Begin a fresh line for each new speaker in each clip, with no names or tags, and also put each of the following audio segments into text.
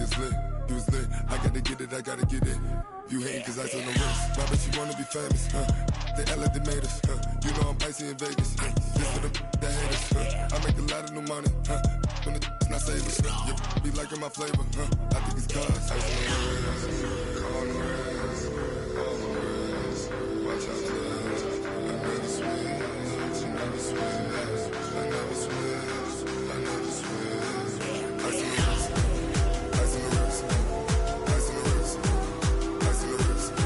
was lit, you was lit. I gotta get it, I gotta get it. You hating cause ice on the wrist. My bitch, you wanna be famous, They act like they made us, You know I'm icy in Vegas, This for the that hate us, I make a lot of new money, When the not save us, You be liking my flavor, I think it's cause ice on the wrist, on the wrist, on the wrist. Watch out, cuz I never switch, I never switch, I never switch, I never switch. Ice on the wrist, ice on the wrist, ice on the wrist, ice on the wrist, ice on the wrist,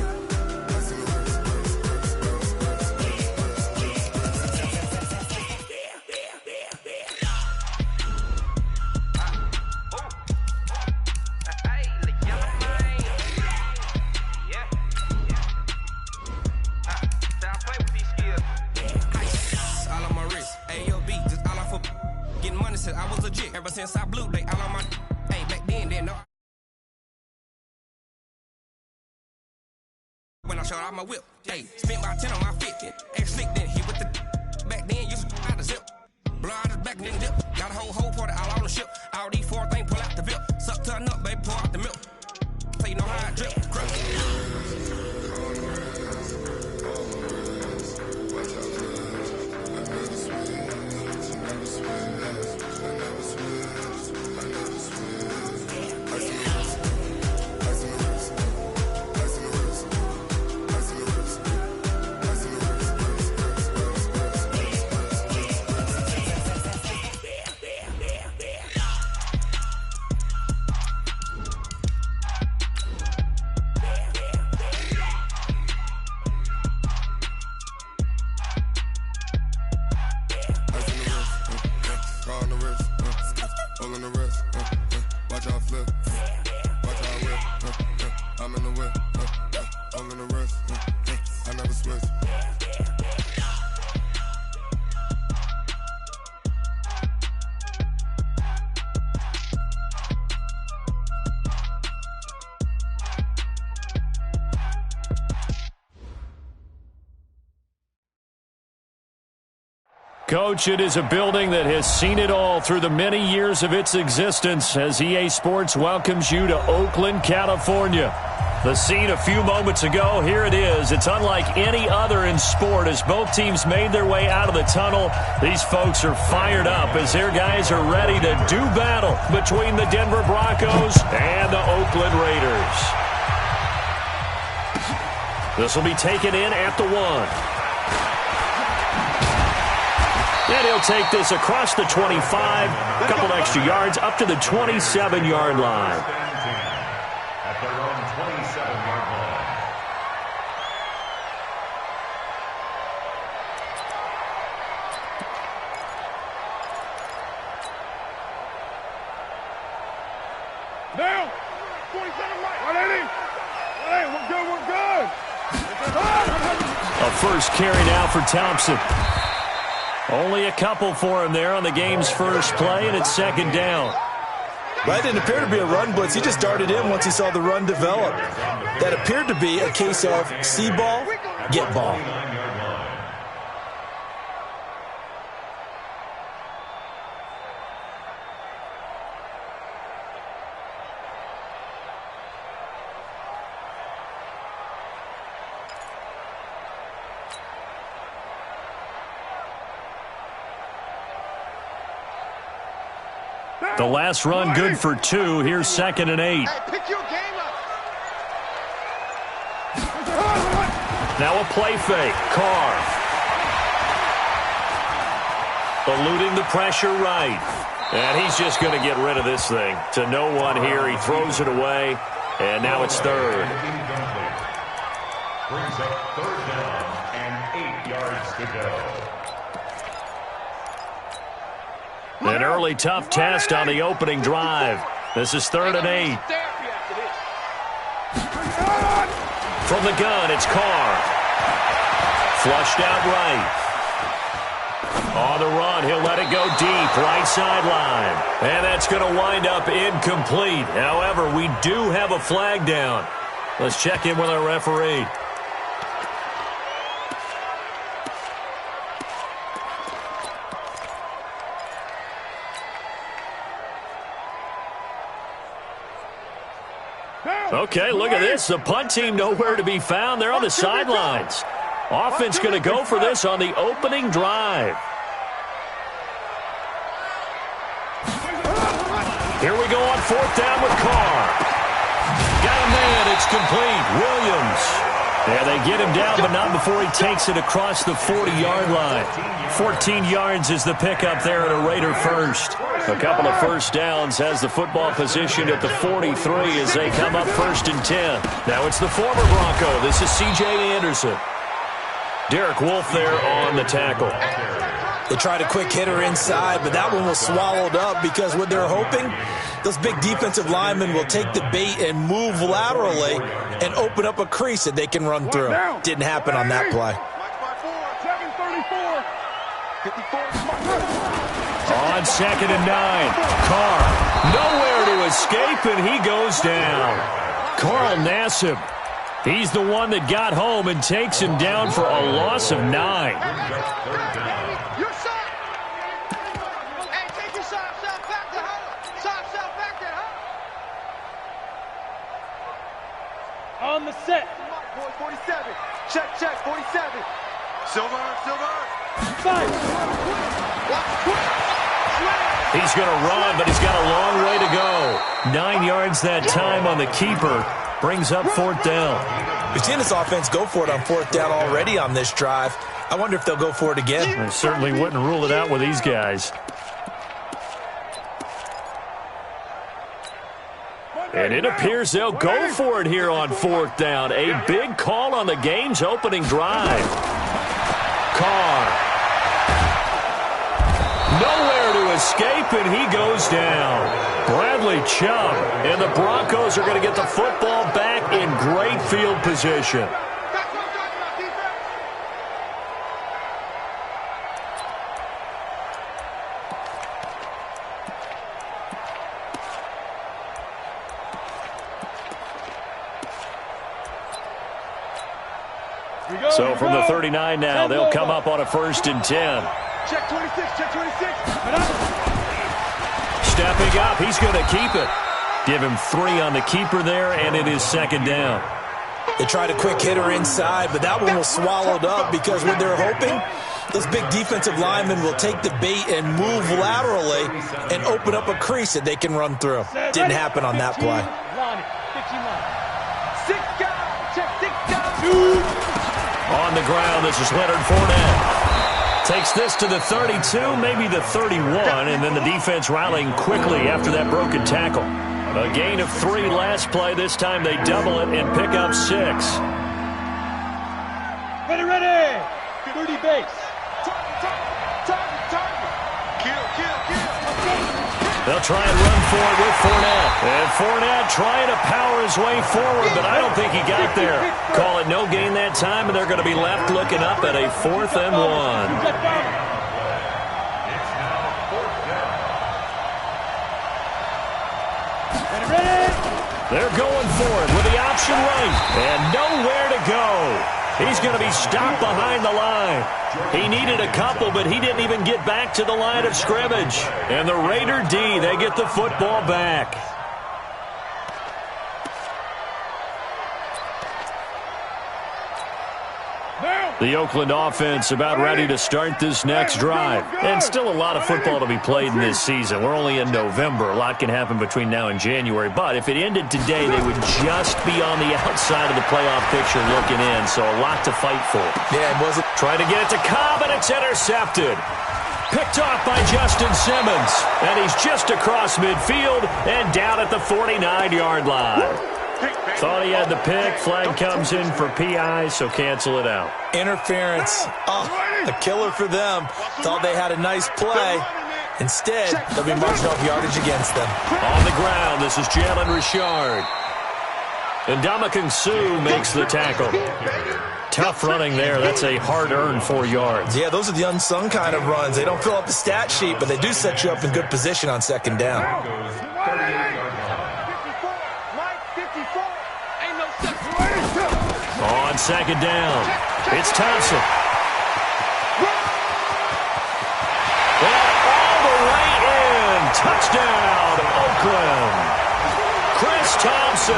I was legit ever since I blew they all on my hey back then didn't know when I showed out my whip hey spent about 10 on my fit X slick then hit with the back then used to out the zip blow out his back and then dip got a whole party all on the ship all these four things pull out the VIP suck to a nut baby pour out the milk so you know how I drip
Coach, it is a building that has seen it all through the many years of its existence as EA Sports welcomes you to Oakland, California. The scene a few moments ago, here it is. It's unlike any other in sport as both teams made their way out of the tunnel. These folks are fired up as their guys are ready to do battle between the Denver Broncos and the Oakland Raiders. This will be taken in at the 1. And he'll take this across the 25, a couple extra yards, up to the 27-yard line.
At their own 27-yard line.
Down! 27 right! 180! Hey, we're good, we're good!
A first carry now for Thompson. Only a couple for him there on the game's first play, and it's second down.
That didn't appear to be a run blitz. He just darted in once he saw the run develop. That appeared to be a case of see ball, get ball.
The last run good for 2. Here's 2nd and 8.
Pick your game up.
Now a play fake. Carr. Eluding the pressure right. And he's just going to get rid of this thing. To no one here. He throws it away. And now it's 3rd.
Brings up 3rd down and 8 yards to go.
An early tough test on the opening drive. This is 3rd and 8. From the gun, it's Carr. Flushed out right. On the run, he'll let it go deep, right sideline. And that's going to wind up incomplete. However, we do have a flag down. Let's check in with our referee. Okay, look at this. The punt team nowhere to be found. They're on the sidelines. Offense going to go for this on the opening drive. Here we go on 4th down with Carr. Got a man. It's complete. Williams. Yeah, they get him down, but not before he takes it across the 40-yard line. 14 yards is the pickup there at a Raider first. A couple of first downs has the football position at the 43 as they come up 1st and 10. Now it's the former Bronco. This is C.J. Anderson. Derek Wolfe there on the tackle.
They tried a quick hitter inside, but that one was swallowed up because what they're hoping, those big defensive linemen will take the bait and move laterally and open up a crease that they can run through. Didn't happen on that play.
On 2nd and 9, Carr nowhere to escape, and he goes down. Carl Nassib, he's the one that got home and takes him down for a loss of 9.
On the set.
47. Check, 47. Silver.
5.
He's going to run, but he's got a long way to go. 9 yards that time on the keeper. Brings up 4th down.
We've seen this offense go for it on 4th down already on this drive. I wonder if they'll go for it again.
I certainly wouldn't rule it out with these guys. And it appears they'll go for it here on 4th down. A big call on the game's opening drive. Carr. Nowhere to escape, and he goes down. Bradley Chubb. And the Broncos are going to get the football back in great field position. So from the 39 now, they'll come up on a 1st and 10.
Check 26.
Stepping up, he's going to keep it. Give him 3 on the keeper there, and it is 2nd down.
They tried a quick hitter inside, but that one was swallowed up because what they're hoping, those big defensive linemen will take the bait and move laterally and open up a crease that they can run through. Didn't happen on that play.
6 guys. Check 6 guys.
On the ground, this is Leonard Fournette. Takes this to the 32, maybe the 31, and then the defense rallying quickly after that broken tackle. A gain of 3 last play. This time they double it and pick up 6.
Ready. 30 base.
They'll try and run for it with Fournette. And Fournette trying to power his way forward, but I don't think he got there. Call it no gain that time, and they're going to be left looking up at a 4th and 1. They're going for it with the option right, and nowhere to go. He's going to be stopped behind the line. He needed a couple, but he didn't even get back to the line of scrimmage. And the Raider D, they get the football back. The Oakland offense about ready to start this next drive. And still a lot of football to be played in this season. We're only in November. A lot can happen between now and January. But if it ended today, they would just be on the outside of the playoff picture looking in. So a lot to fight for.
Yeah, it wasn't.
Trying to get it to Cobb, and it's intercepted. Picked off by Justin Simmons. And he's just across midfield and down at the 49-yard line. Thought he had the pick. Flag comes in for PI, so cancel it out.
Interference. Oh, a killer for them. Thought they had a nice play. Instead, they'll be marching off yardage against them.
On the ground, this is Jalen Richard. And Ndamukong Suh makes the tackle. Tough running there. That's a hard-earned 4 yards.
Yeah, those are the unsung kind of runs. They don't fill up the stat sheet, but they do set you up in good position on 2nd down.
On 2nd down, it's Thompson. And all the way in. Touchdown, Oakland. Chris Chris Thompson,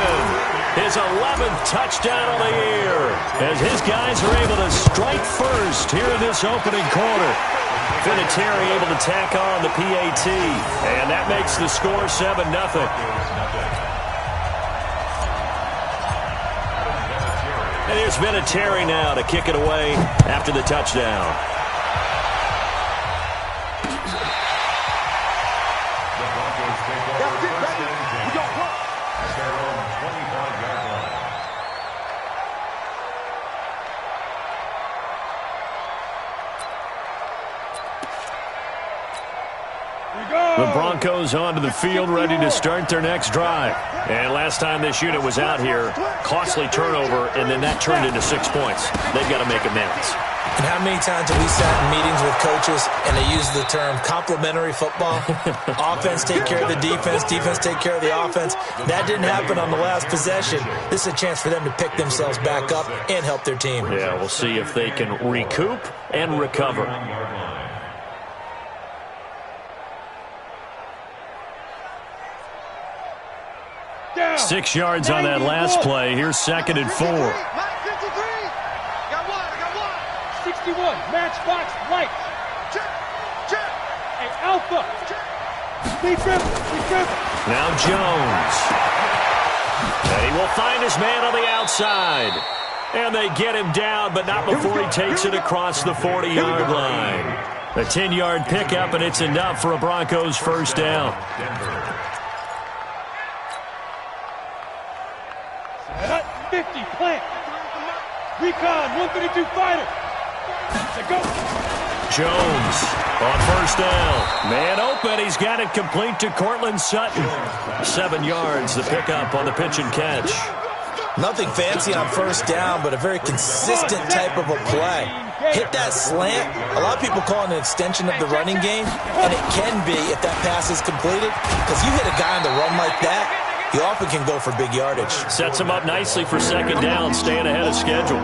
his 11th touchdown of the year, as his guys are able to strike first here in this opening quarter. Vinatieri able to tack on the PAT, and that makes the score 7-0. And here's Vinatieri now to kick it away after the touchdown. The Broncos onto the field, ready to start their next drive. And last time this unit was out here, costly turnover, and then that turned into 6 points. They've got to make amends.
And how many times have we sat in meetings with coaches and they use the term complementary football? Offense take care of the defense, defense take care of the offense. That didn't happen on the last possession. This is a chance for them to pick themselves back up and help their team.
Yeah, we'll see if they can recoup and recover. 6 yards on that last play. Here's 2nd and 4.
61, matchbox right. Hey, Alpha.
Now Jones. And he will find his man on the outside. And they get him down, but not before he takes it across the 40-yard line. A 10-yard pickup, and it's enough for a Broncos first down.
Hut 50, plant. Recon, 132 fighter. Go.
Jones on first down. Man open. He's got it complete to Cortland Sutton. 7 yards, the pickup on the pitch and catch.
Nothing fancy on first down, but a very consistent type of a play. Hit that slant. A lot of people call it an extension of the running game, and it can be if that pass is completed, because you hit a guy on the run like that, you often can go for big yardage. Sets
him up nicely for 2nd down, staying ahead of schedule.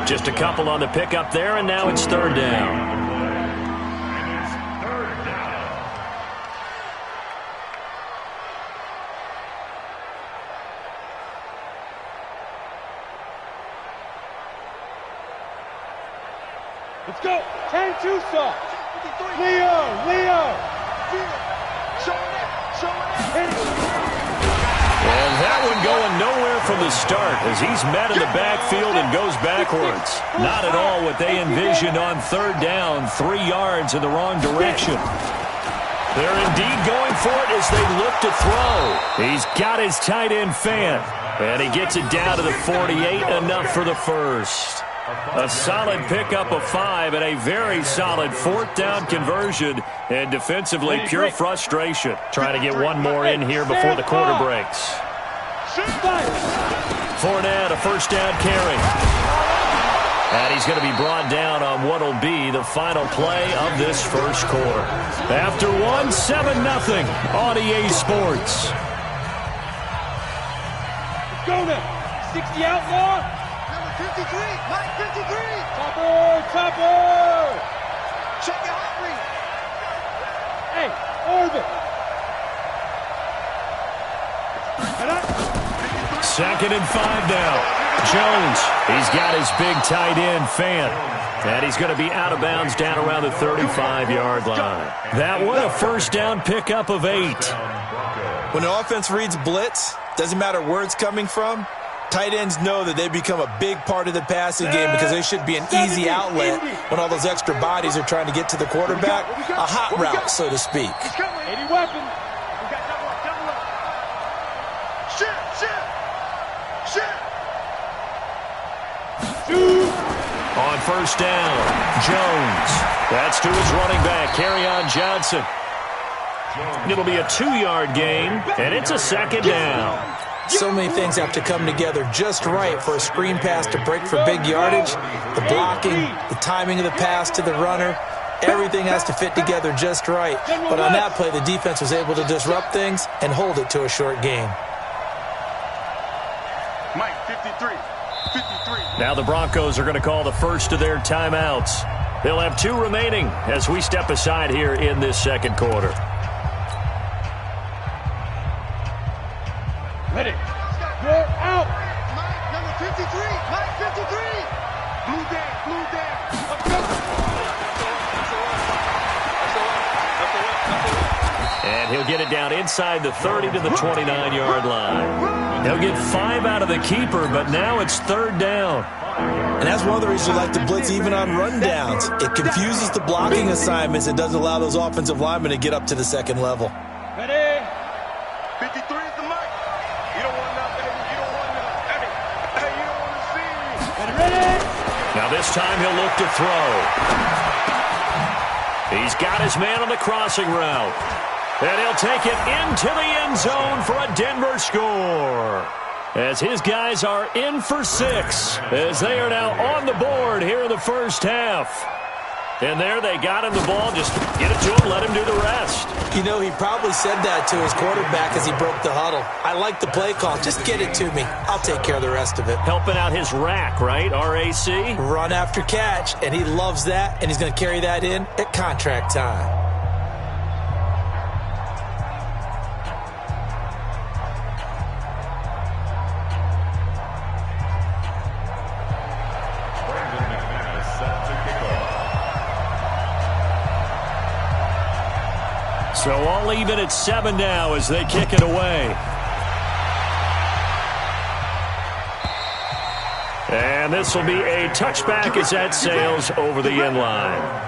Just a couple on the pickup there, and now it's 3rd down.
Let's go. 10-2 soft. Leo.
And that one going nowhere from the start as he's met in the backfield and goes backwards. Not at all what they envisioned on 3rd down, 3 yards in the wrong direction. They're indeed going for it as they look to throw. He's got his tight end fan, and he gets it down to the 48, enough for the first. A solid pickup of 5 and a very solid 4th down conversion, and defensively pure frustration. Trying to get one more in here before the quarter breaks. Fournette, a first down carry. And he's going to be brought down on what will be the final play of this first quarter. After 1, 7-0 on EA Sports.
Let's go now. 60 outlaw.
53, Mike 53.
Topper.
Check it out, Reed.
Hey, Orbit.
2nd and 5 now. Jones, he's got his big tight end fan. And he's going to be out of bounds down around the 35-yard line. That was a first down pickup of 8.
When the offense reads blitz, doesn't matter where it's coming from, tight ends know that they become a big part of the passing game because they should be an easy outlet when all those extra bodies are trying to get to the quarterback. A hot route, so to speak.
80 weapons.
On first down, Jones. That's to his running back, Kerryon Johnson. It'll be a 2-yard gain, and it's a 2nd down.
So many things have to come together just right for a screen pass to break for big yardage. The blocking, the timing of the pass to the runner, everything has to fit together just right. But on that play, the defense was able to disrupt things and hold it to a short gain.
Mike 53.
Now the Broncos are going to call the first of their timeouts. They'll have 2 remaining as we step aside here in this second quarter.
Ready. You're out.
Mike, number 53. Mike, 53. Blue down, blue down. Let's go.
And he'll get it down inside the 30 to the 29-yard line. They'll get 5 out of the keeper, but now it's 3rd down.
And that's one of the reasons we like to blitz even on rundowns. It confuses the blocking assignments. It doesn't allow those offensive linemen to get up to the second level.
Ready.
53 is the mic. You don't want nothing. You don't want nothing. Hey, you don't want to see.
Ready.
Now this time he'll look to throw. He's got his man on the crossing route. And he'll take it into the end zone for a Denver score. As his guys are in for 6, as they are now on the board here in the first half. And there they got him the ball. Just get it to him, let him do the rest.
You know, he probably said that to his quarterback as he broke the huddle. I like the play call. Just get it to me. I'll take care of the rest of it.
Helping out his rack, right? RAC?
Run after catch, and he loves that, and he's going to carry that in at contract time.
So all even at 7 now as they kick it away. And this will be a touchback as that sails over the end line.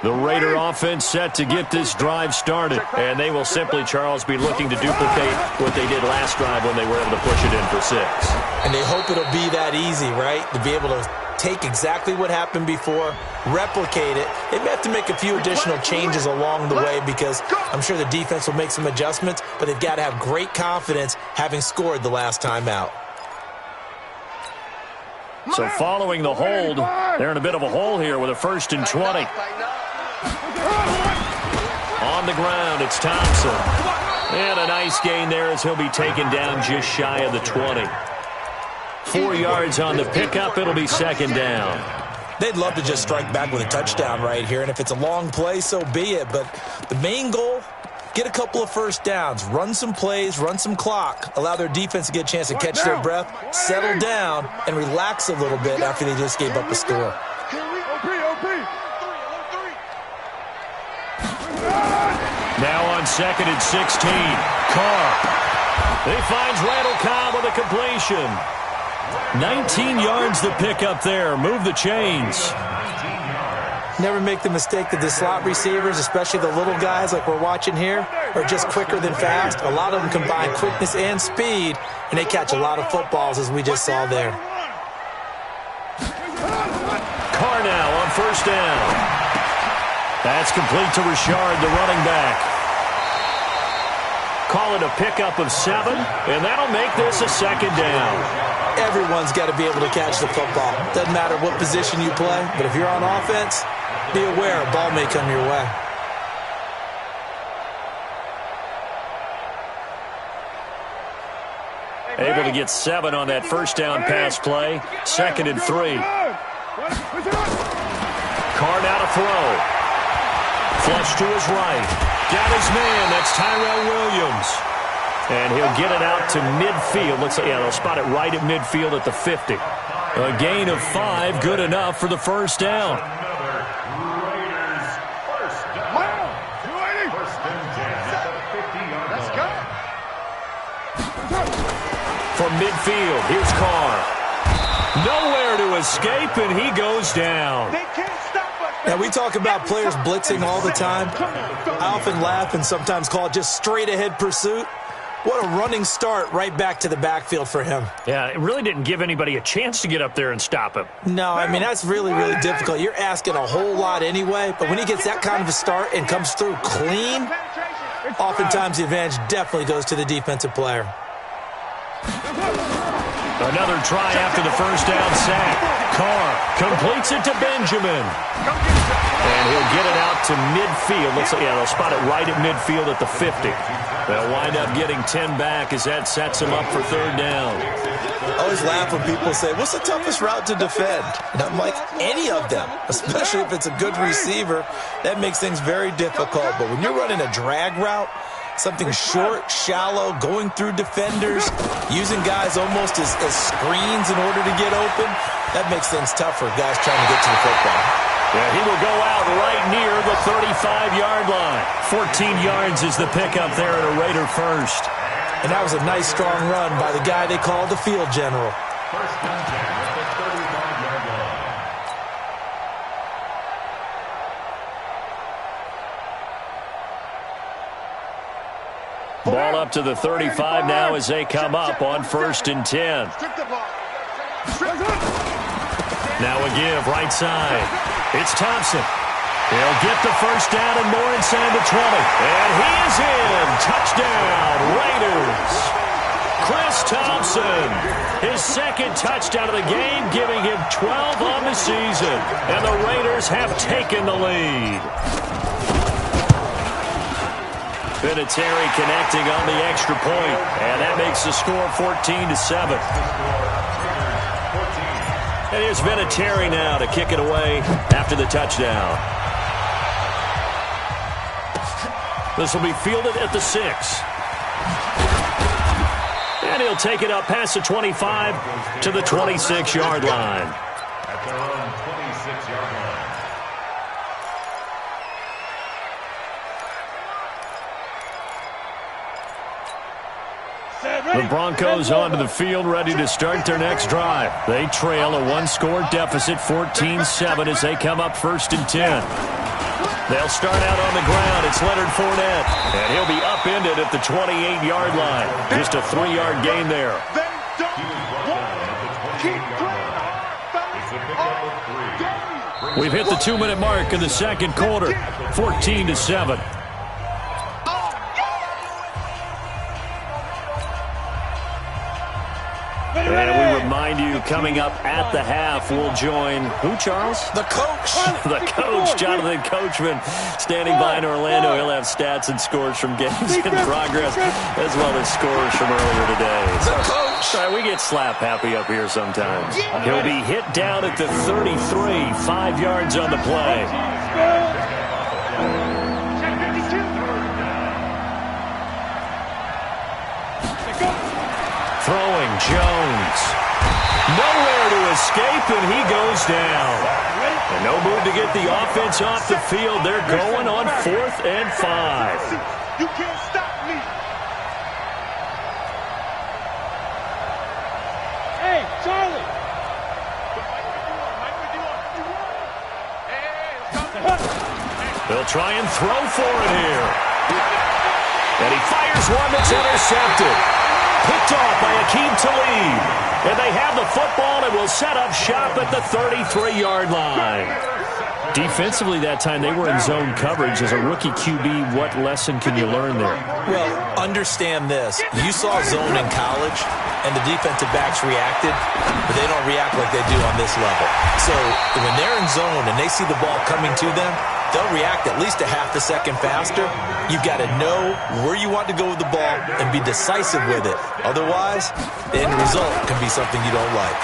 The Raider offense set to get this drive started. And they will simply, Charles, be looking to duplicate what they did last drive when they were able to push it in for 6.
And they hope it'll be that easy, right? To be able to take exactly what happened before, replicate it. They may have to make a few additional changes along the way because I'm sure the defense will make some adjustments, but they've got to have great confidence having scored the last time out.
So following the hold, they're in a bit of a hole here with a 1st and 20. On the ground, it's Thompson. And a nice gain there as he'll be taken down just shy of the 20. 4 yards on the pickup. It'll be 2nd down.
They'd love to just strike back with a touchdown right here, and if it's a long play, so be it. But the main goal, get a couple of first downs, run some plays, run some clock, allow their defense to get a chance to catch their breath, settle down, and relax a little bit after they just gave up a score.
Now on 2nd and 16, Carr. He finds Randall Cobb with a completion. 19 yards to pick up there. Move the chains.
Never make the mistake that the slot receivers, especially the little guys like we're watching here, are just quicker than fast. A lot of them combine quickness and speed, and they catch a lot of footballs, as we just saw there.
Carr now on 1st down. That's complete to Richard, the running back. Call it a pickup of 7, and that'll make this a 2nd down.
Everyone's got to be able to catch the football. Doesn't matter what position you play, but if you're on offense, be aware a ball may come your way.
Able to get 7 on that 1st down pass play. 2nd and 3. Carr now to throw. Flush to his right. Got his man. That's Tyrell Williams. And he'll get it out to midfield. Looks like, yeah, they'll spot it right at midfield at the 50. A gain of 5, good enough for the 1st down. From midfield, here's Carr. Nowhere to escape, and he goes down.
Now, we talk about players blitzing all the time. I often laugh and sometimes call it just straight-ahead pursuit. What a running start right back to the backfield for him.
Yeah, it really didn't give anybody a chance to get up there and stop him.
No, I mean, that's really, really difficult. You're asking a whole lot anyway, but when he gets that kind of a start and comes through clean, oftentimes the advantage definitely goes to the defensive player.
Another try after the 1st down sack. Carr completes it to Benjamin. And he'll get it out to midfield. Looks like, yeah, they'll spot it right at midfield at the 50. They'll wind up getting 10 back as that sets them up for third down.
I always laugh when people say, what's the toughest route to defend? And I'm like, any of them, especially if it's a good receiver. That makes things very difficult. But when you're running a drag route, something short, shallow, going through defenders, using guys almost as screens in order to get open, that makes things tough for guys trying to get to the football.
Yeah, he will go out right near the 35-yard line. 14 yards is the pickup there at a Raider first.
And that was a nice, strong run by the guy they called the field general.
First down at the 35-yard line.
Ball up to the 35 now as they come up on 1st and 10. Now a give right side. It's Thompson. He'll get the first down and more inside the 20. And he is in. Touchdown, Raiders. Chris Thompson, his second touchdown of the game, giving him 12 on the season. And the Raiders have taken the lead. Vinatieri connecting on the extra point, and that makes the score 14-7. And here's Vinatieri now to kick it away after the touchdown. This will be fielded at the 6. And he'll take it up past the 25 to the 26-yard line.
At their own 26-yard line.
The Broncos onto the field, ready to start their next drive. They trail a 1-score deficit, 14-7, as they come up 1st and 10. They'll start out on the ground. It's Leonard Fournette, and he'll be upended at the 28-yard line. Just a 3-yard gain there. We've hit the 2-minute mark in the second quarter, 14-7. And we remind you, coming up at the half, we'll join who, Charles?
The coach.
The coach, Jonathan Coachman, standing by in Orlando. He'll have stats and scores from games in progress, as well as scores from earlier today.
The coach.
Sorry, we get slap happy up here sometimes. He'll be hit down at the 33, 5 yards on the play. Throwing Jones. Nowhere to escape, and he goes down. And no move to get the offense off the field. They're going on 4th and 5.
You can't stop me.
Hey, Charlie.
They'll try and throw for it here. And he fires one that's intercepted. Picked off by Akeem Talib. And they have the football and will set up shop at the 33-yard line. Defensively that time, they were in zone coverage. As a rookie QB, what lesson can you learn there?
Well, understand this. You saw zone in college, and the defensive backs reacted, but they don't react like they do on this level. So when they're in zone and they see the ball coming to them, they'll react at least a half a second faster. You've got to know where you want to go with the ball and be decisive with it. Otherwise, the end result can be something you don't like.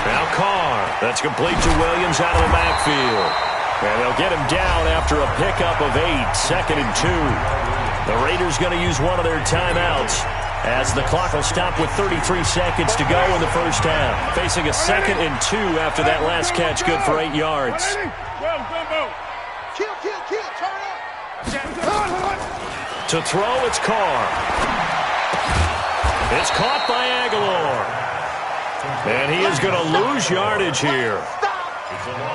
Now Carr, that's complete to Williams out of the backfield. And they'll get him down after a pickup of 8, 2nd and 2. The Raiders going to use one of their timeouts as the clock will stop with 33 seconds to go in the first half. Facing a 2nd and 2 after that last catch, good for 8 yards. To throw, it's Carr. It's caught by Aguilar. And he is going to lose yardage here.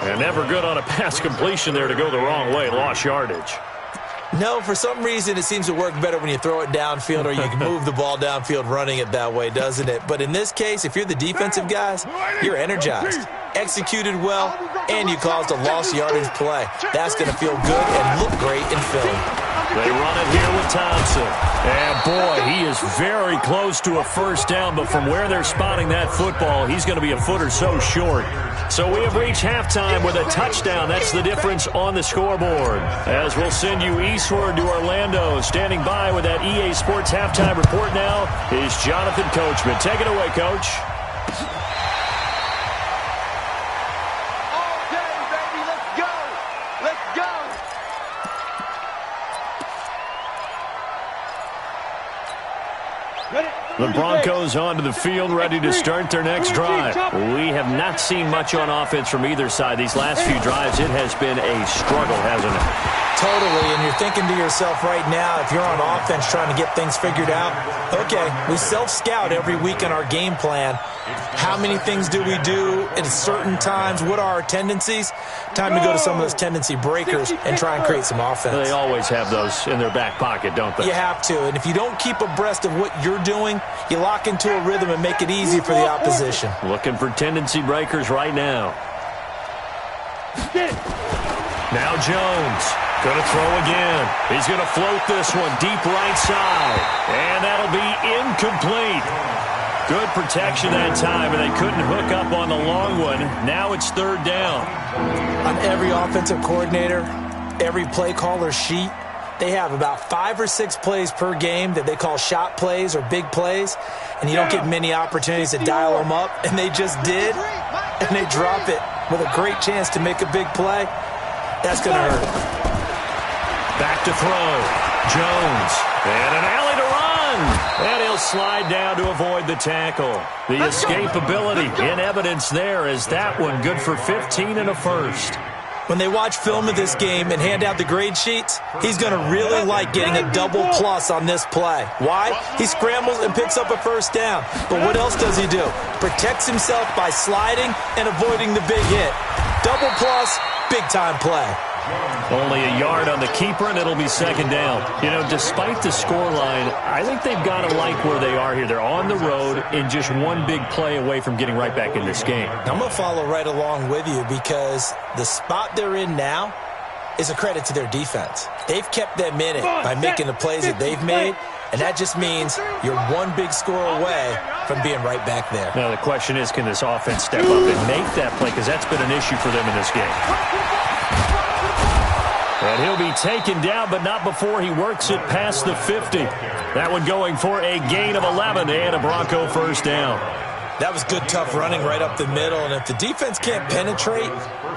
And never good on a pass completion there to go the wrong way. Lost yardage.
No, for some reason it seems to work better when you throw it downfield or you can move the ball downfield running it that way, doesn't it? But in this case, if you're the defensive guys, you're energized, executed well, and you caused a lost yardage play. That's going to feel good and look great in film.
They run it here with Thompson. And, boy, he is very close to a first down, but from where they're spotting that football, he's going to be a foot or so short. So we have reached halftime with a touchdown. That's the difference on the scoreboard. As we'll send you eastward to Orlando. Standing by with that EA Sports halftime report now is Jonathan Coachman. Take it away, Coach. The Broncos onto the field, ready to start their next drive. We have not seen much on offense from either side. These last few drives, it has been a struggle, hasn't it?
Totally, and you're thinking to yourself right now, if you're on offense trying to get things figured out, okay, we self-scout every week in our game plan. How many things do we do at certain times? What are our tendencies? Time to go to some of those tendency breakers and try and create some offense.
They always have those in their back pocket, don't they?
You have to, and if you don't keep abreast of what you're doing, you lock into a rhythm and make it easy for the opposition.
Looking for tendency breakers right now. Now Jones. Going to throw again. He's going to float this one deep right side. And that'll be incomplete. Good protection that time, and they couldn't hook up on the long one. Now it's third down.
On every offensive coordinator, every play caller sheet, they have about 5 or 6 plays per game that they call shot plays or big plays, and you don't get many opportunities to dial them up, and they just did, and they drop it with a great chance to make a big play. That's going to hurt.
Back to throw. Jones. And an alley to run. And he'll slide down to avoid the tackle. The escapability in evidence there is that one good for 15 and a first.
When they watch film of this game and hand out the grade sheets, he's going to really like getting a double plus on this play. Why? He scrambles and picks up a first down. But what else does he do? Protects himself by sliding and avoiding the big hit. Double plus, big-time play.
Only a yard on the keeper, and it'll be second down. You know, despite the scoreline, I think they've got to like where they are here. They're on the road and just one big play away from getting right back in this game.
I'm going to follow right along with you because the spot they're in now is a credit to their defense. They've kept them in it by making the plays that they've made, and that just means you're one big score away from being right back there.
Now, the question is, can this offense step up and make that play? Because that's been an issue for them in this game. And he'll be taken down, but not before he works it past the 50. That one going for a gain of 11 and a Bronco first down.
That was good, tough running right up the middle. And if the defense can't penetrate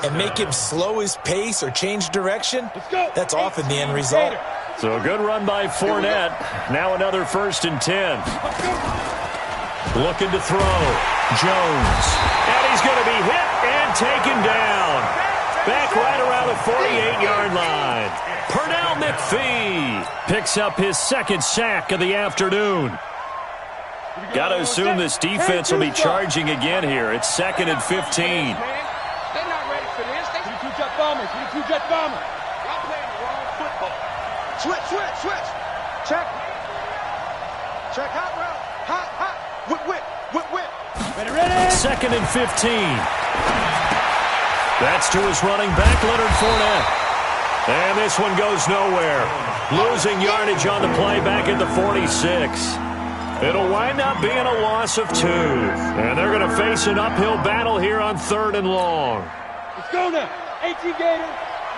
and make him slow his pace or change direction, that's often the end result.
So a good run by Fournette. Now another 1st and 10. Looking to throw. Jones. And he's going to be hit and taken down. Back right around the 48-yard line. Pernell McPhee picks up his second sack of the afternoon. Got to assume this defense will be charging again here. It's 2nd and 15.
They're not ready for this. They need 2 jet bombers. We need 2 jet bombers. Y'all playing the wrong football. Switch. Check. Check hot route. Hot. Whip. Ready.
2nd and 15. That's to his running back, Leonard Fournette. And this one goes nowhere. Losing yardage on the play back at the 46. It'll wind up being a loss of 2. And they're going to face an uphill battle here on 3rd and long.
Let's go now. 18 Gator.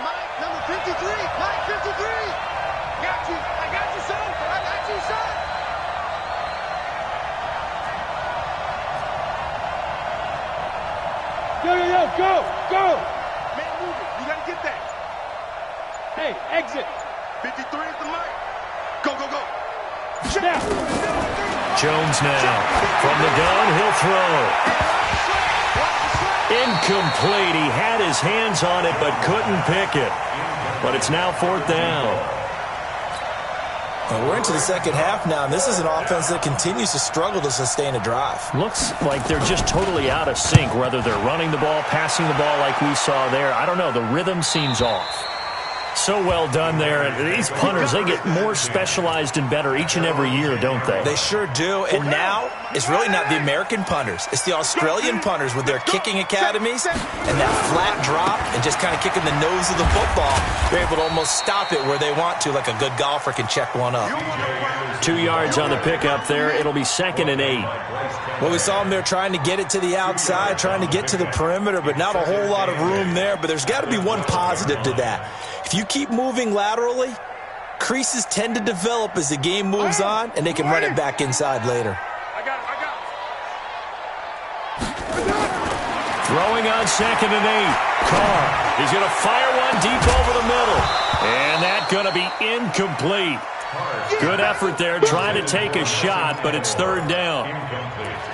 Mike, number 53. Mike, 53. Got you. I got you, son. I got you, son.
Go.
Man, move it. You got to get that.
Hey, exit.
53 is the mic. Go.
Now.
Jones now. From the gun, he'll throw. Incomplete. He had his hands on it but couldn't pick it. But it's now 4th down.
Well, we're into the second half now, and this is an offense that continues to struggle to sustain a drive.
Looks like they're just totally out of sync, whether they're running the ball, passing the ball like we saw there. I don't know. The rhythm seems off. So well done there. And these punters, they get more specialized and better each and every year, don't they?
They sure do. And now It's really not the American punters. It's the Australian punters with their kicking academies and that flat drop and just kind of kicking the nose of the football. They're able to almost stop it where they want to, like a good golfer can check one up.
2 yards on the pickup there. It'll be 2nd and 8.
Well, we saw them there trying to get it to the outside, trying to get to the perimeter, but not a whole lot of room there. But there's got to be one positive to that. If you keep moving laterally, creases tend to develop as the game moves on, and they can run it back inside later.
Throwing on 2nd and 8. Carr is going to fire one deep over the middle. And that's going to be incomplete. Good effort there trying to take a shot, but it's 3rd down.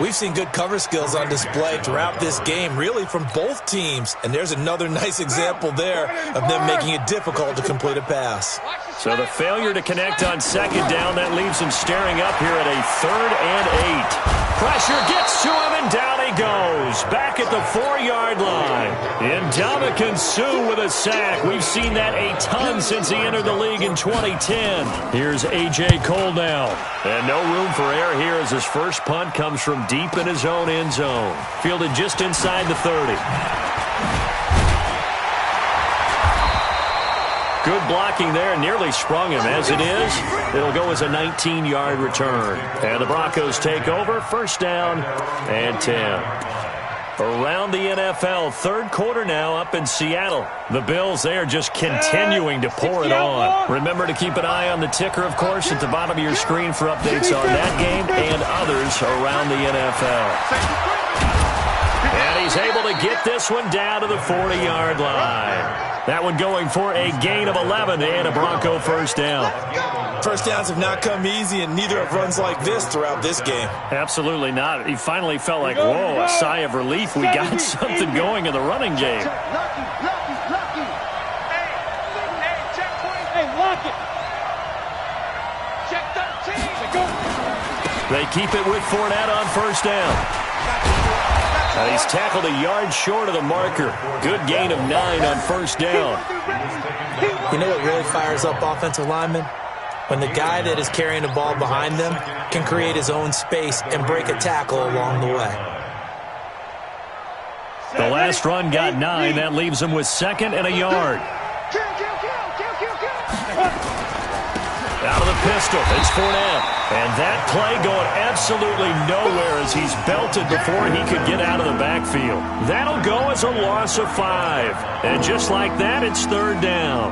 We've seen good cover skills on display throughout this game, really from both teams. And there's another nice example there of them making it difficult to complete a pass.
So the failure to connect on 2nd down, that leaves him staring up here at a 3rd and 8. Pressure gets to him, and down he goes. Back at the 4-yard line. Ndamukong Suh with a sack. We've seen that a ton since he entered the league in 2010. Here's A.J. Cole now. And no room for error here as his first punt comes from deep in his own end zone. Fielded just inside the 30. Good blocking there, nearly sprung him. As it is, it'll go as a 19-yard return. And the Broncos take over, 1st down and 10. Around the NFL, 3rd quarter now up in Seattle. The Bills, they are just continuing to pour it on. Remember to keep an eye on the ticker, of course, at the bottom of your screen for updates on that game and others around the NFL. And he's able to get this one down to the 40-yard line. That one going for a gain of 11 and a Bronco 1st down.
First downs have not come easy, and neither have runs like this throughout this game.
Absolutely not. He finally felt like, whoa, a sigh of relief. We got something going in the running game.
Lucky. Hey, lock it. Check 13.
They keep it with Fournette on 1st down. And he's tackled a yard short of the marker. Good gain of 9 on 1st down.
You know what really fires up offensive linemen? When the guy that is carrying the ball behind them can create his own space and break a tackle along the way.
The last run got 9. That leaves him with 2nd and a yard. Out of the pistol, it's Fournette. And that play going absolutely nowhere as he's belted before he could get out of the backfield. That'll go as a loss of 5. And just like that, it's 3rd down.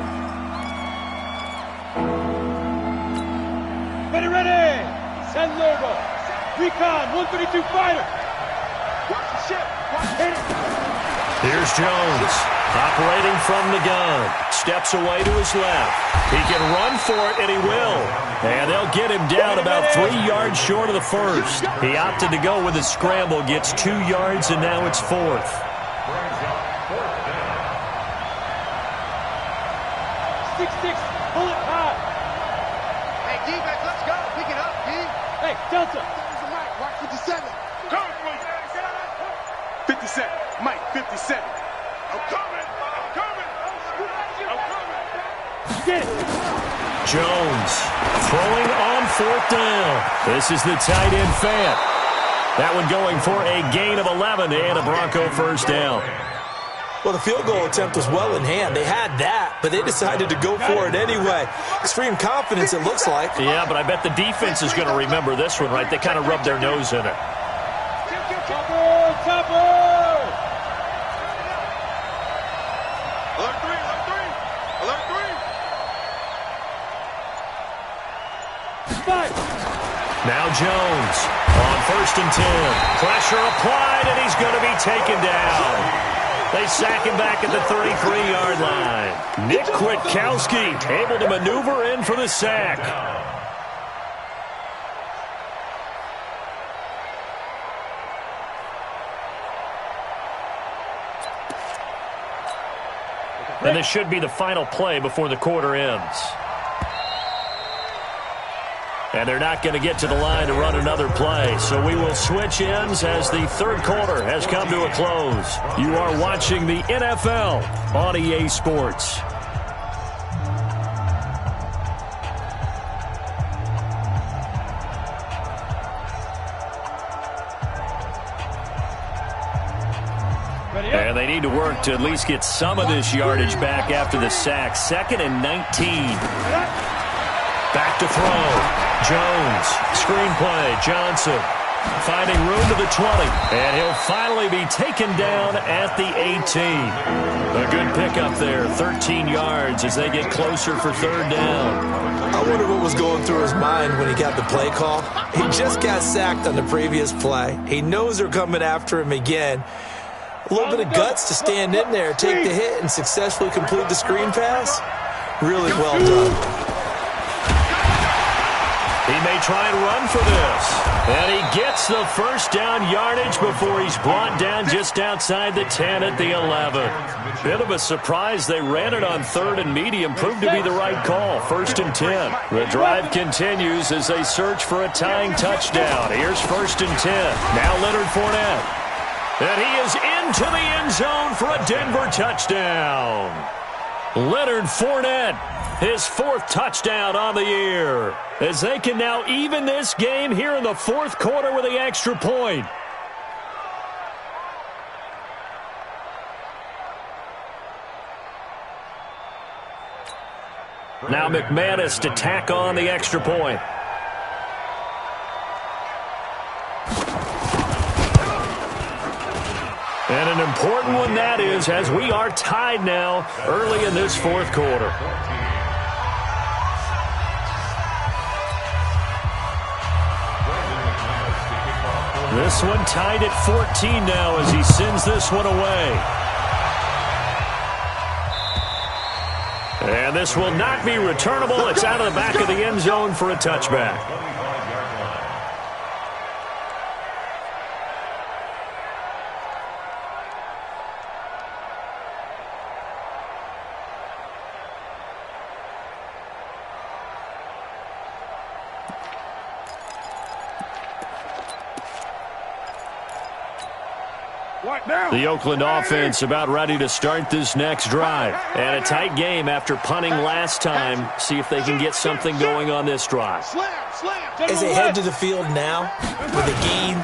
Ready. Send over. Recon, 132 fighter. Watch the ship. Hit it.
Here's Jones, operating from the gun. Steps away to his left. He can run for it, and he will. And they'll get him down about 3 yards short of the 1st. He opted to go with a scramble, gets 2 yards, and now it's 4th.
6-6, pull it high.
Hey, D-back, let's go. Pick it up, D.
Hey, Delta.
Watch 57.
Come, please. 57. Mike, 57. I'm coming.
Get it.
Jones throwing on 4th down. This is the tight end Fant. That one going for a gain of 11 and a Bronco 1st down.
Well, the field goal attempt was well in hand. They had that, but they decided to go for it anyway. Extreme confidence, it looks like.
Yeah, but I bet the defense is going to remember this one, right? They kind of rubbed their nose in it.
Topper!
Now Jones on 1st and 10. Pressure applied, and he's going to be taken down. They sack him back at the 33-yard line. Nick Kwiatkowski able to maneuver in for the sack. And this should be the final play before the quarter ends. And they're not going to get to the line to run another play. So we will switch ends as the 3rd quarter has come to a close. You are watching the NFL on EA Sports. And they need to work to at least get some of this yardage back after the sack. 2nd and 19. Back to throw. Jones. Screenplay. Johnson. Finding room to the 20. And he'll finally be taken down at the 18. A good pickup there. 13 yards as they get closer for 3rd down.
I wonder what was going through his mind when he got the play call. He just got sacked on the previous play. He knows they're coming after him again. A little bit of guts to stand in there, take the hit, and successfully complete the screen pass. Really well done.
He may try and run for this. And he gets the 1st down yardage before he's brought down just outside the 10 at the 11. Bit of a surprise. They ran it on 3rd and medium. Proved to be the right call. 1st and 10. The drive continues as they search for a tying touchdown. Here's 1st and 10. Now Leonard Fournette. And he is into the end zone for a Denver touchdown. Leonard Fournette, his 4th touchdown on the year, as they can now even this game here in the 4th quarter with the extra point. Now McManus to tack on the extra point. And an important one that is, as we are tied now early in this 4th quarter. This one tied at 14 now as he sends this one away. And this will not be returnable. It's out of the back of the end zone for a touchback. The Oakland offense about ready to start this next drive. And a tight game after punting last time. See if they can get something going on this drive.
As they head to the field now, with the game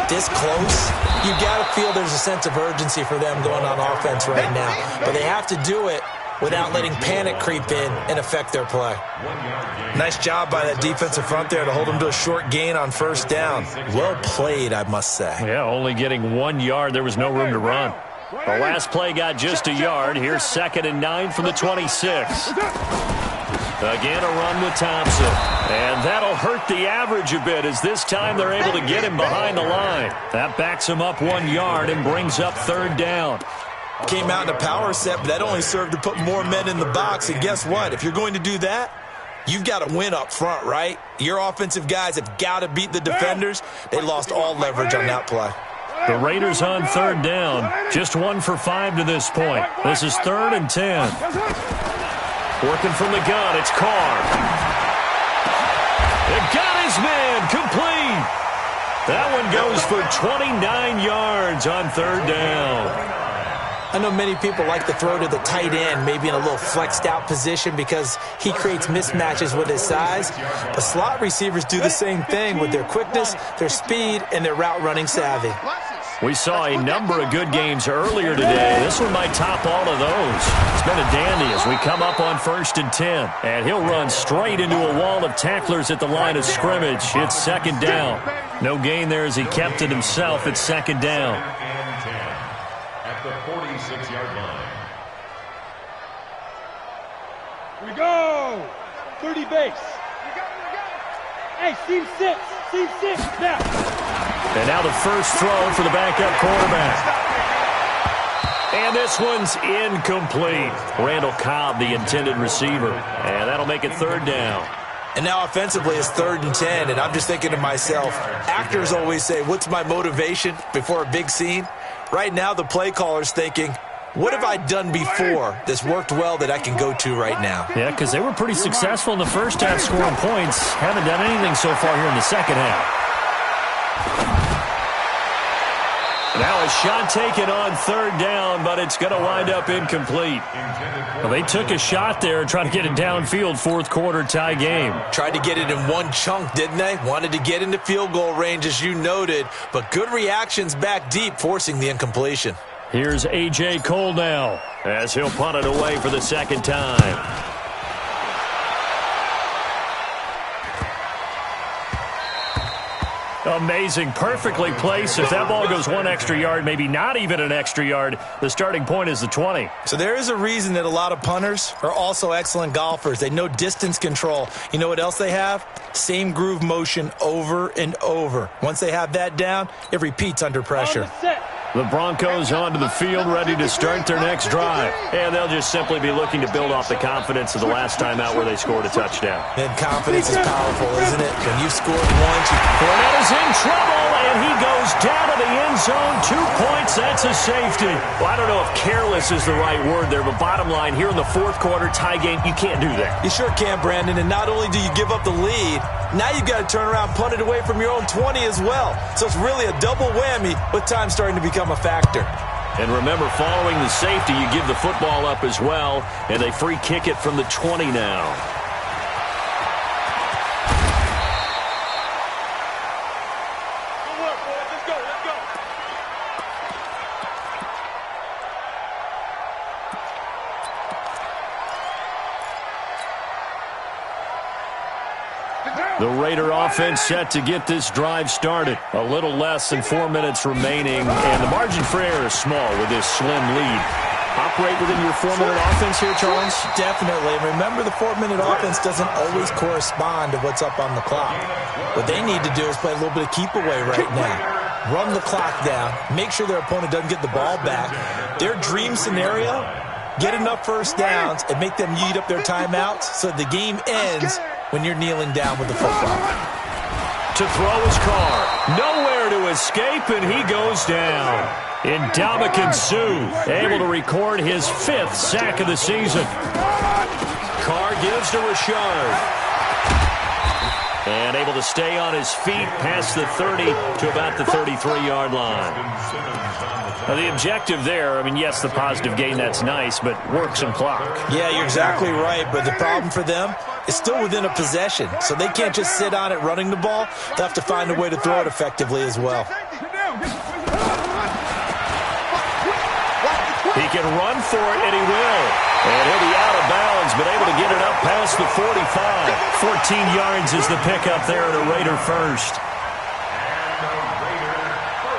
this close, you got to feel there's a sense of urgency for them going on offense right now. But they have to do it without letting panic creep in and affect their play. Nice job by that defensive front there to hold them to a short gain on 1st down. Well played, I must say.
Yeah, only getting 1 yard. There was no room to run. The last play got just a yard. Here's 2nd and 9 from the 26. Again, a run with Thompson. And that'll hurt the average a bit as this time they're able to get him behind the line. That backs him up 1 yard and brings up 3rd down.
Came out in a power set, but that only served to put more men in the box. And guess what? If you're going to do that, you've got to win up front, right? Your offensive guys have got to beat the defenders. They lost all leverage on that play.
The Raiders on 3rd down. Just 1 for 5 to this point. This is 3rd and 10. Working from the gun, it's Carr. It got his man complete. That one goes for 29 yards on 3rd down.
I know many people like to throw to the tight end, maybe in a little flexed out position because he creates mismatches with his size. But slot receivers do the same thing with their quickness, their speed, and their route running savvy.
We saw a number of good games earlier today. This one might top all of those. It's been a dandy as we come up on 1st and 10. And he'll run straight into a wall of tacklers at the line of scrimmage. It's 2nd down. No gain there as he kept it himself. It's 2nd down.
At the 46-yard line.
Here we go. 30 base. Hey, seam 6. Seam 6. Now.
And now the first throw for the backup quarterback. And this one's incomplete. Randall Cobb, the intended receiver. And that'll make it 3rd down.
And now offensively it's 3rd and 10. And I'm just thinking to myself, actors always say, what's my motivation before a big scene? Right now the play caller's thinking, what have I done before that's worked well that I can go to right now?
Yeah, because they were pretty successful in the first half scoring points. Haven't done anything so far here in the second half. Now a shot taken on 3rd down, but it's going to wind up incomplete. Well, they took a shot there and tried to get it downfield, 4th quarter tie game.
Tried to get it in one chunk, didn't they? Wanted to get into field goal range, as you noted, but good reactions back deep, forcing the incompletion.
Here's A.J. Cole now as he'll punt it away for the second time. Amazing. Perfectly placed. If that ball goes one extra yard, maybe not even an extra yard, the starting point is the 20.
So there is a reason that a lot of punters are also excellent golfers. They know distance control. You know what else they have? Same groove motion over and over. Once they have that down, it repeats under pressure.
The Broncos onto the field, ready to start their next drive. And they'll just simply be looking to build off the confidence of the last time out where they scored a touchdown.
And confidence is powerful, isn't it? When you've scored once,
Fournette is in trouble, and he goes down to the end zone. 2 points, that's a safety. Well, I don't know if careless is the right word there, but bottom line, here in the fourth quarter, tie game, you can't do that.
You sure can, Brandon. And not only do you give up the lead, now you've got to turn around and punt it away from your own 20 as well. So it's really a double whammy with time starting to become a factor.
And remember, following the safety, you give the football up as well, and they free kick it from the 20 now. The Raider offense set to get this drive started. A little less than 4 minutes remaining, and the margin for error is small with this slim lead. Operate within your 4-minute offense here, Charles?
Definitely. And remember, the 4-minute offense doesn't always correspond to what's up on the clock. What they need to do is play a little bit of keep away right now. Run the clock down. Make sure their opponent doesn't get the ball back. Their dream scenario, get enough first downs and make them eat up their timeouts so the game ends when you're kneeling down with the football.
To throw his car. Nowhere to escape, and he goes down. Ndamukong Suh able to record his 5th sack of the season. Carr gives to Rashard. And able to stay on his feet past the 30 to about the 33-yard line. Now, the objective there, I mean, yes, the positive gain, that's nice, but work some clock.
Yeah, you're exactly right, but the problem for them is still within a possession, so they can't just sit on it running the ball. They'll have to find a way to throw it effectively as well.
He can run for it, and he will. And he'll be out of bounds, but able to get it up past the 45. 14 yards is the pickup there, and a Raider first.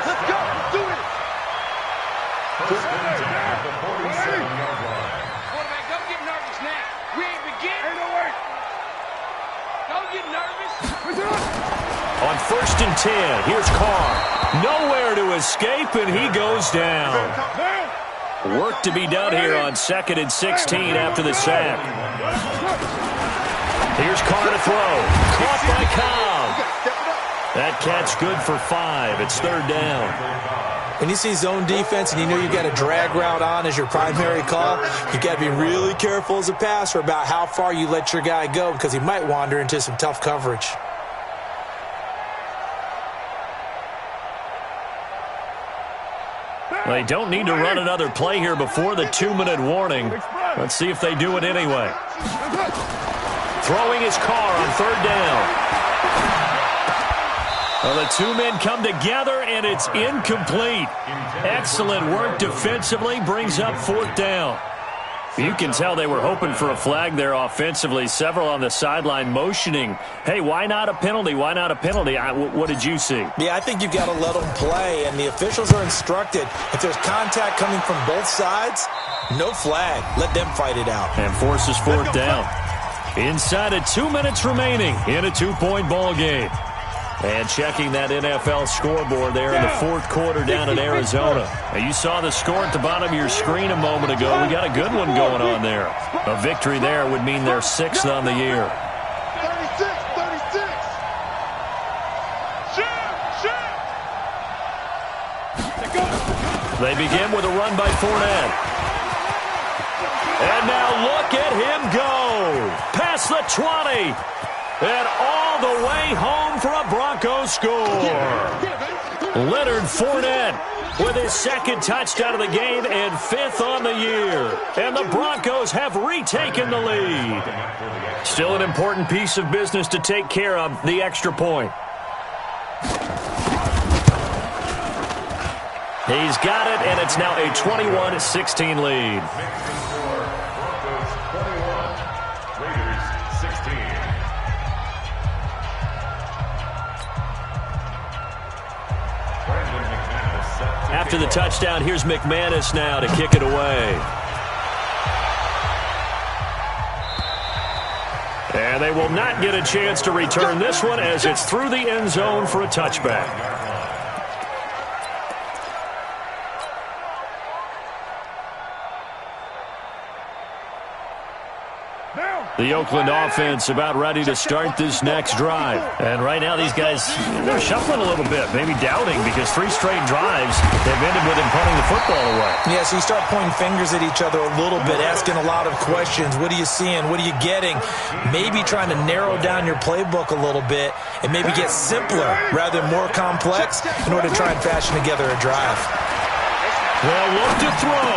Let's go. Do it.
Quarterback, don't get nervous now. We ain't beginning. Ain't no way. Don't get nervous.
On 1st and 10, here's Carr. Nowhere to escape, and he goes down. Work to be done here on 2nd and 16 after the sack. Here's Carr to throw. Caught by Cobb. That catch good for 5. It's 3rd down.
When you see zone defense and you know you've got a drag route on as your primary call, you got to be really careful as a passer about how far you let your guy go because he might wander into some tough coverage.
They don't need to run another play here before the 2-minute warning. Let's see if they do it anyway. Throwing his Carr on 3rd down. Well, the 2 men come together, and it's incomplete. Excellent work defensively, brings up 4th down. You can tell they were hoping for a flag there offensively. Several on the sideline motioning, hey, why not a penalty? Why not a penalty? What did you see?
Yeah, I think you've got to let them play, and the officials are instructed. If there's contact coming from both sides, no flag. Let them fight it out.
And forces 4th down. Inside of 2 minutes remaining in a 2-point ball game. And checking that NFL scoreboard there in the 4th quarter down in Arizona. Now, you saw the score at the bottom of your screen a moment ago. We got a good one going on there. A victory there would mean they're 6th on the year.
36.
They begin with a run by Fournette. And now look at him go. Past the 20. And all the way home for a Broncos score. Leonard Fournette with his 2nd touchdown of the game and 5th on the year. And the Broncos have retaken the lead. Still an important piece of business to take care of, the extra point. He's got it, and it's now a 21-16 lead.
PS4 Broadcast 21, Raiders 16.
After the touchdown, here's McManus now to kick it away. And they will not get a chance to return this one as it's through the end zone for a touchback. The Oakland offense about ready to start this next drive. And right now these guys, they're shuffling a little bit, maybe doubting because 3 straight drives have ended with him punting the football away.
Yeah, so you start pointing fingers at each other a little bit, asking a lot of questions. What are you seeing? What are you getting? Maybe trying to narrow down your playbook a little bit and maybe get simpler rather than more complex in order to try and fashion together a drive.
Well, look to throw.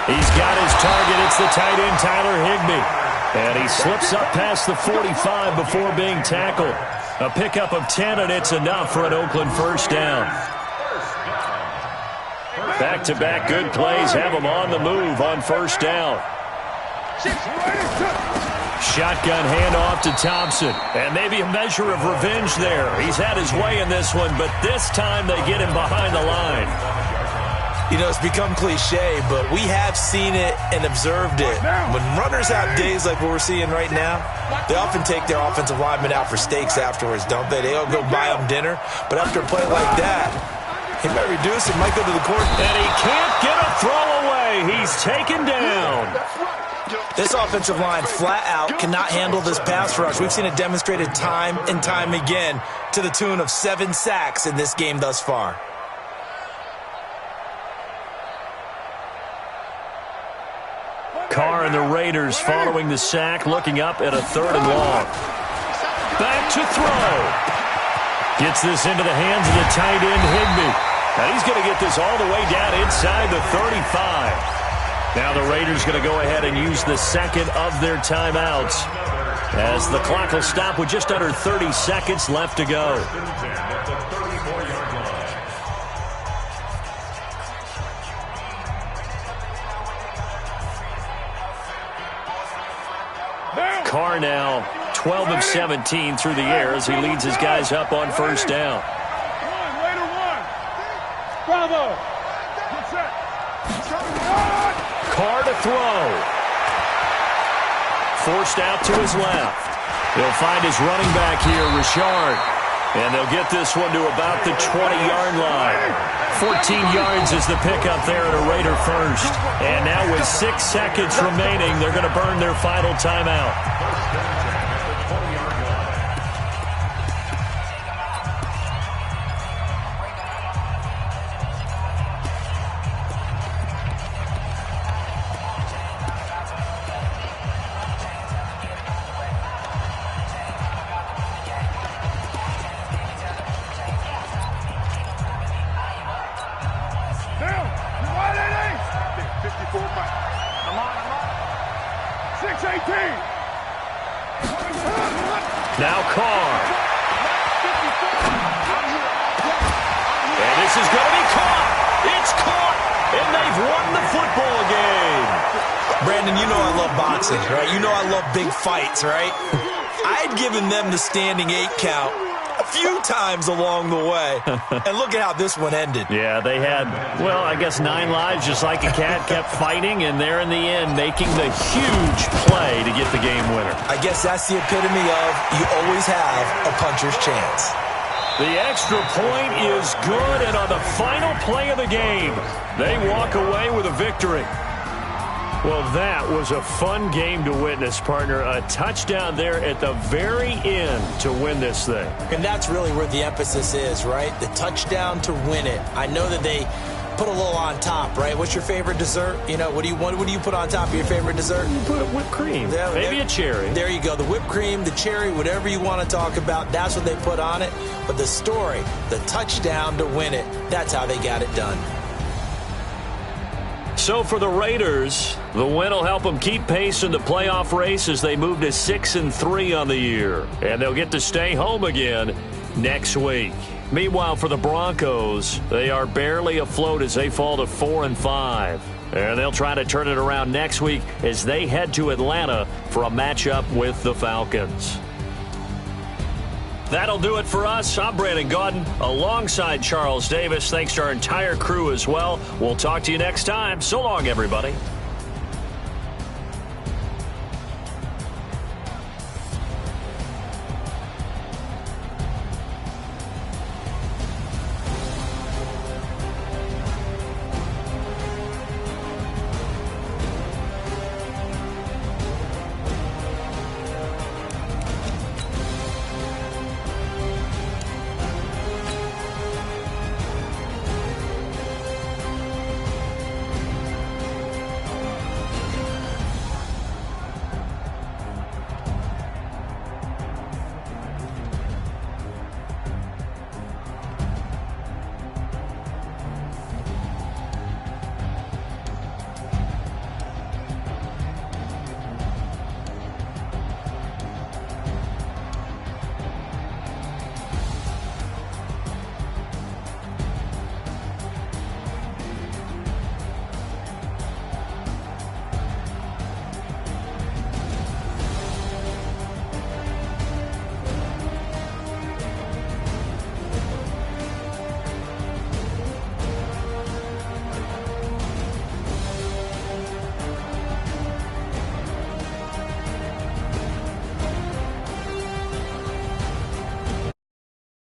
He's got his target. It's the tight end, Tyler Higbee. And he slips up past the 45 before being tackled. A pickup of 10, and it's enough for an Oakland first down. Back-to-back good plays have him on the move on first down. Shotgun handoff to Thompson. And maybe a measure of revenge there. He's had his way in this one, but this time they get him behind the line.
You know, it's become cliche, but we have seen it and observed it. When runners have days like what we're seeing right now, they often take their offensive linemen out for steaks afterwards, don't they? They'll go buy them dinner. But after a play like that, he might reduce it, might go to the court.
And he can't get a throw away. He's taken down.
This offensive line flat out cannot handle this pass rush. We've seen it demonstrated time and time again to the tune of 7 sacks in this game thus far.
Carr and the Raiders following the sack, looking up at a 3rd and long. Back to throw. Gets this into the hands of the tight end, Higbee. And he's going to get this all the way down inside the 35. Now the Raiders going to go ahead and use the second of their timeouts as the clock will stop with just under 30 seconds left to go. Carr now 12 of 17 through the air as he leads his guys up on first down.
Raider one. Bravo.
Carr to throw. Forced out to his left. He'll find his running back here, Richard. And they'll get this one to about the 20-yard line. 14 yards is the pickup there at a Raider first. And now with 6 seconds remaining, they're going to burn their final timeout. Now Carr. And this is going to be caught. It's caught. And they've won the football game.
Brandon, you know I love boxing, right? You know I love big fights, right? I'd given them the standing 8 count a few times along the way. And look at how this one ended.
Yeah, they had, well, I guess 9 lives, just like a cat, kept fighting, and they're in the end making the huge play to get the game winner.
I guess that's the epitome of you always have a puncher's chance.
The extra point is good, and on the final play of the game, they walk away with a victory. Well, that was a fun game to witness, partner. A touchdown there at the very end to win this thing.
And that's really where the emphasis is, right? The touchdown to win it. I know that they put a little on top, right? What's your favorite dessert? You know, what do you put on top of your favorite dessert?
You put whipped cream, maybe a cherry.
There you go. The whipped cream, the cherry, whatever you want to talk about, that's what they put on it. But the story, the touchdown to win it, that's how they got it done.
So for the Raiders, the win will help them keep pace in the playoff race as they move to 6-3 on the year. And they'll get to stay home again next week. Meanwhile, for the Broncos, they are barely afloat as they fall to 4-5. And they'll try to turn it around next week as they head to Atlanta for a matchup with the Falcons. That'll do it for us. I'm Brandon Gaudin alongside Charles Davis. Thanks to our entire crew as well. We'll talk to you next time. So long, everybody.